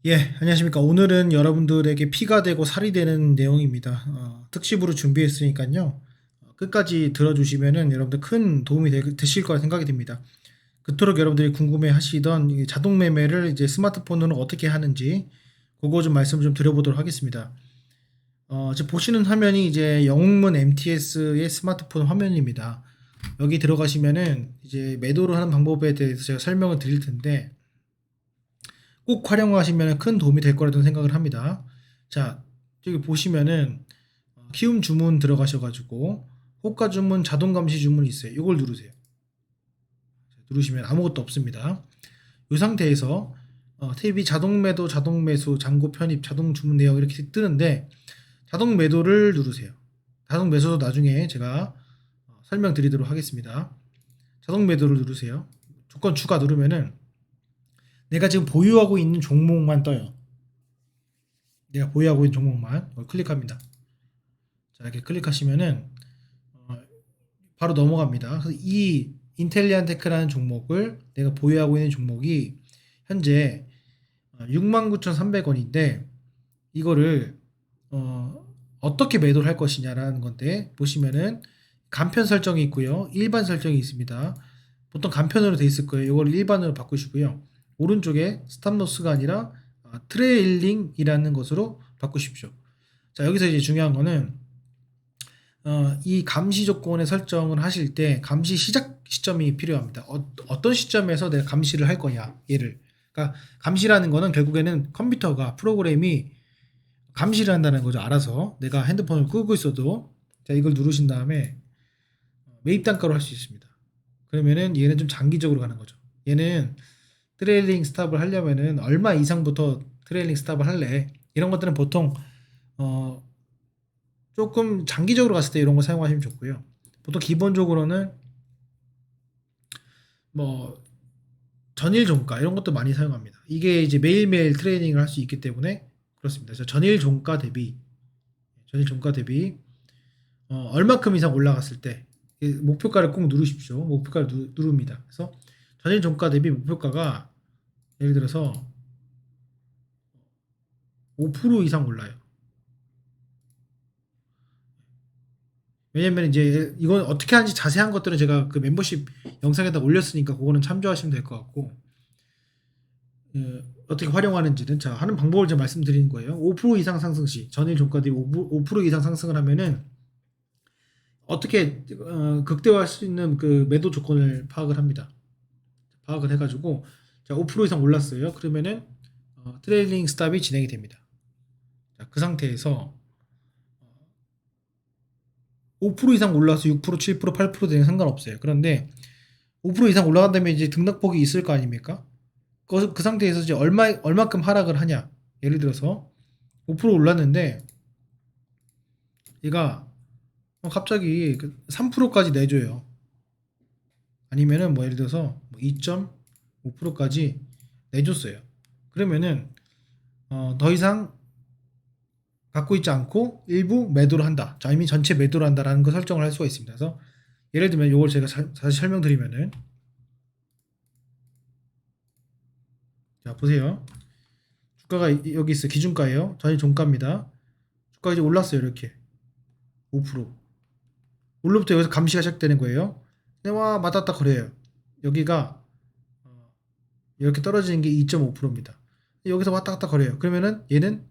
예, 안녕하십니까. 오늘은 여러분들에게 피가 되고 살이 되는 내용입니다. 특집으로 준비했으니까요. 끝까지 들어주시면은 여러분들 큰 도움이 되실 거라 생각이 듭니다. 그토록 여러분들이 궁금해 하시던 이 자동 매매를 이제 스마트폰으로 어떻게 하는지 그거 좀 말씀을 좀 드려보도록 하겠습니다. 지금 보시는 화면이 이제 영웅문 MTS의 스마트폰 화면입니다. 여기 들어가시면은 이제 매도를 하는 방법에 대해서 제가 설명을 드릴 텐데 꼭 활용하시면 큰 도움이 될 거라는 생각을 합니다. 자, 여기 보시면은 키움 주문 들어가셔가지고 호가 주문, 자동 감시 주문이 있어요. 이걸 누르세요. 누르시면 아무것도 없습니다. 이 상태에서 탭이 자동 매도, 자동 매수, 잔고 편입, 자동 주문 내역 이렇게 뜨는데 자동 매도를 누르세요. 자동 매수도 나중에 제가 설명드리도록 하겠습니다. 자동 매도를 누르세요. 조건 추가 누르면은 내가 지금 보유하고 있는 종목만 떠요. 내가 보유하고 있는 종목만 클릭합니다. 자, 이렇게 클릭하시면은 바로 넘어갑니다. 그래서 이 인텔리안테크라는 종목을 내가 보유하고 있는 종목이 현재 69,300원인데 이거를 어떻게 매도를 할 것이냐라는 건데 보시면은 간편 설정이 있고요. 일반 설정이 있습니다. 보통 간편으로 돼 있을 거예요. 이걸 일반으로 바꾸시고요. 오른쪽에 스탑로스가 아니라 트레일링이라는 것으로 바꾸십시오. 자, 여기서 이제 중요한 거는 이 감시 조건의 설정을 하실 때 감시 시작 시점이 필요합니다. 어떤 시점에서 내가 감시를 할 거냐, 얘를. 그러니까 감시라는 거는 결국에는 컴퓨터가 프로그램이 감시를 한다는 거죠. 알아서 내가 핸드폰을 끄고 있어도 자, 이걸 누르신 다음에 매입 단가로 할 수 있습니다. 그러면은 얘는 좀 장기적으로 가는 거죠. 얘는 트레일링 스탑을 하려면은 얼마 이상부터 트레일링 스탑을 할래? 이런 것들은 보통 어 조금 장기적으로 갔을 때 이런 거 사용하시면 좋고요. 보통 기본적으로는 뭐 전일 종가 이런 것도 많이 사용합니다. 이게 이제 매일매일 트레이딩을 할 수 있기 때문에 그렇습니다. 그래서 전일 종가 대비 얼마큼 이상 올라갔을 때 목표가를 꼭 누르십시오. 목표가를 누릅니다. 그래서 전일 종가 대비 목표가가 예를 들어서 5% 이상 올라요. 왜냐면 이제 이건 어떻게 하는지 자세한 것들은 제가 그 멤버십 영상에다 올렸으니까 그거는 참조하시면 될 것 같고 어떻게 활용하는지는 자 하는 방법을 좀 말씀드리는 거예요. 5% 이상 상승 시 전일 종가 대비 5% 이상 상승을 하면은 어떻게 극대화할 수 있는 그 매도 조건을 파악을 합니다. 파악을 해가지고 자, 5% 이상 올랐어요. 그러면은 트레일링 스탑이 진행이 됩니다. 자, 그 상태에서 5% 이상 올라서 6%, 7%, 8% 되는 상관없어요. 그런데 5% 이상 올라간다면 이제 등락폭이 있을 거 아닙니까? 그 상태에서 이제 얼마큼 하락을 하냐? 예를 들어서 5% 올랐는데 얘가 갑자기 3%까지 내줘요. 아니면은 뭐 예를 들어서 2.5%까지 내줬어요. 그러면은 더 이상 갖고 있지 않고 일부 매도를 한다. 자, 이미 전체 매도를 한다라는 거 설정을 할 수가 있습니다. 그래서 예를 들면 이걸 제가 다시 설명드리면은 자, 보세요. 주가가 여기 있어요. 기준가예요. 전일 종가입니다. 주가 이제 올랐어요. 이렇게 5%. 오늘부터 여기서 감시가 시작되는 거예요. 네, 와 맞았다 거래요. 여기가 이렇게 떨어지는 게 2.5%입니다. 여기서 왔다 갔다 거래요. 그러면은 얘는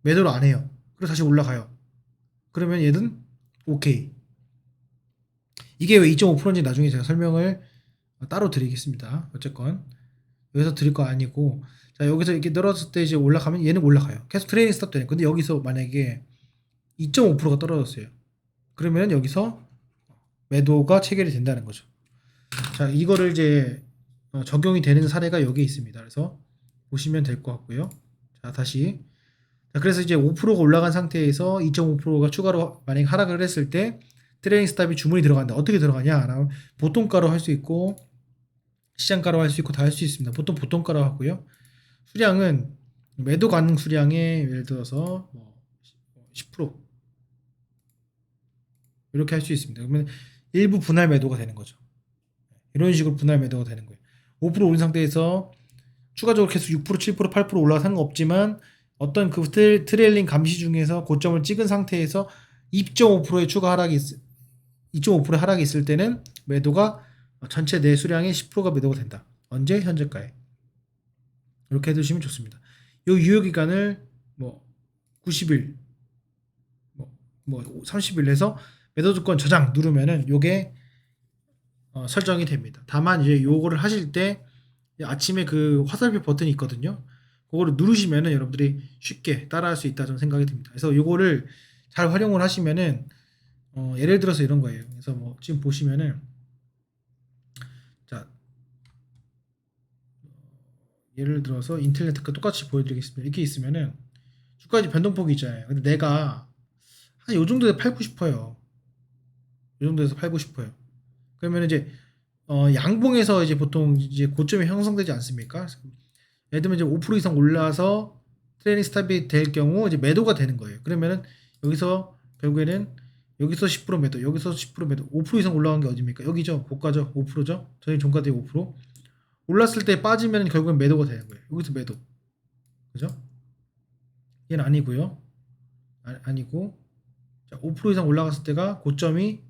매도를 안 해요. 그리고 다시 올라가요. 그러면 얘는 오케이. 이게 왜 2.5%인지 나중에 제가 설명을 따로 드리겠습니다. 어쨌건 여기서 드릴 거 아니고 자 여기서 이렇게 늘었을 때 이제 올라가면 얘는 올라가요. 계속 트레이닝 스탑 되는. 근데 여기서 만약에 2.5%가 떨어졌어요. 그러면 여기서 매도가 체결이 된다는 거죠. 자 이거를 이제 적용이 되는 사례가 여기 있습니다. 그래서 보시면 될 것 같고요. 자 다시 자, 그래서 이제 5%가 올라간 상태에서 2.5%가 추가로 만약에 하락을 했을 때 트레이닝 스탑이 주문이 들어간다. 어떻게 들어가냐? 라면 보통가로 할 수 있고 시장가로 할 수 있고 다 할 수 있습니다. 보통 보통가로 하고요. 수량은 매도 가능 수량의 예를 들어서 뭐 10% 이렇게 할 수 있습니다. 그러면 일부 분할 매도가 되는 거죠. 이런 식으로 분할 매도가 되는 거예요. 5% 올린 상태에서 추가적으로 계속 6%, 7%, 8% 올라가 상관없지만 어떤 그 트레일링 감시 중에서 고점을 찍은 상태에서 2.5%의 추가 하락이 2.5% 하락이 있을 때는 매도가 전체 내수량의 10%가 매도가 된다. 언제? 현재가에. 이렇게 해두시면 좋습니다. 이 유효 기간을 뭐 90일, 뭐 30일 해서 매도 조건 저장 누르면은 요게 설정이 됩니다. 다만 이제 요거를 하실 때 아침에 그 화살표 버튼이 있거든요. 그거를 누르시면은 여러분들이 쉽게 따라할 수 있다 저는 생각이 듭니다. 그래서 요거를 잘 활용을 하시면은 예를 들어서 이런 거예요. 그래서 뭐 지금 보시면은 자 예를 들어서 인텔레트과 똑같이 보여드리겠습니다. 이렇게 있으면은 주가지 변동폭이 있잖아요. 근데 내가 한 요 정도에 팔고 싶어요. 요 정도에서 팔고 싶어요. 그러면 이제 양봉에서 이제 보통 이제 고점이 형성되지 않습니까? 예를 들면 이제 5% 이상 올라서 트레이닝 스탑이 될 경우 이제 매도가 되는 거예요. 그러면은 여기서 결국에는 여기서 10% 매도, 여기서 10% 매도, 5% 이상 올라간 게 어디입니까? 여기죠. 고가죠. 5%죠. 저희 종가대 5%. 올랐을 때 빠지면 결국엔 매도가 되는 거예요. 여기서 매도. 그죠? 얘는 아니고요. 아니고 자, 5% 이상 올라갔을 때가 고점이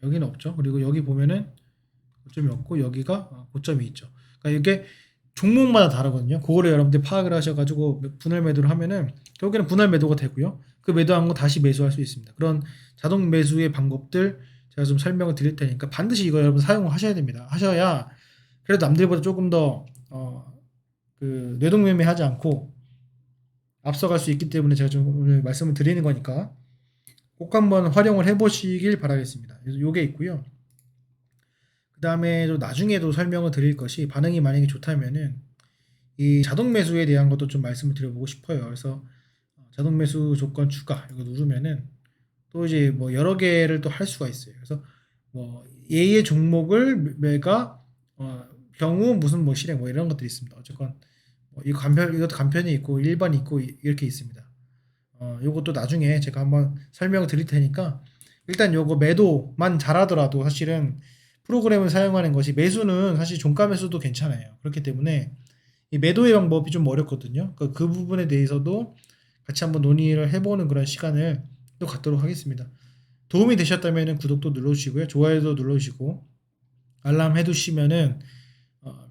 여기는 없죠. 그리고 여기 보면은 고점이 없고 여기가 고점이 있죠. 그러니까 이게 종목마다 다르거든요. 그거를 여러분들 파악을 하셔가지고 분할 매도를 하면은 결국에는 분할 매도가 되고요. 그 매도한 거 다시 매수할 수 있습니다. 그런 자동 매수의 방법들 제가 좀 설명을 드릴 테니까 반드시 이거 여러분 사용을 하셔야 됩니다. 하셔야 그래도 남들보다 조금 더 그 뇌동매매하지 않고 앞서갈 수 있기 때문에 제가 좀 오늘 말씀을 드리는 거니까 꼭 한번 활용을 해보시길 바라겠습니다. 그래서 요게 있고요. 그 다음에 또 나중에도 설명을 드릴 것이 반응이 만약에 좋다면은 이 자동 매수에 대한 것도 좀 말씀을 드려보고 싶어요. 그래서 자동 매수 조건 추가 이거 누르면은 또 이제 뭐 여러 개를 또 할 수가 있어요. 그래서 뭐 A의 종목을 매가 경우 무슨 뭐 실행 뭐 이런 것들이 있습니다. 어쨌건 이 간편 이것도 간편이 있고 일반이 있고 이렇게 있습니다. 요것도 나중에 제가 한번 설명을 드릴 테니까 일단 요거 매도만 잘하더라도 사실은 프로그램을 사용하는 것이 매수는 사실 종가 매수도 괜찮아요. 그렇기 때문에 이 매도의 방법이 좀 어렵거든요. 그 부분에 대해서도 같이 한번 논의를 해보는 그런 시간을 또 갖도록 하겠습니다. 도움이 되셨다면 구독도 눌러주시고요. 좋아요도 눌러주시고 알람 해두시면은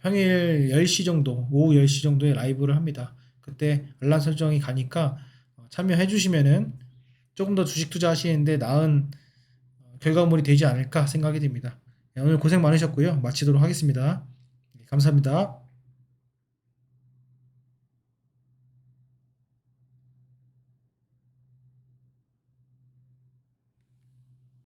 평일 10시 정도, 오후 10시 정도에 라이브를 합니다. 그때 알람 설정이 가니까 참여해 주시면은 조금 더 주식 투자하시는데 나은 결과물이 되지 않을까 생각이 됩니다. 네, 오늘 고생 많으셨고요. 마치도록 하겠습니다. 감사합니다.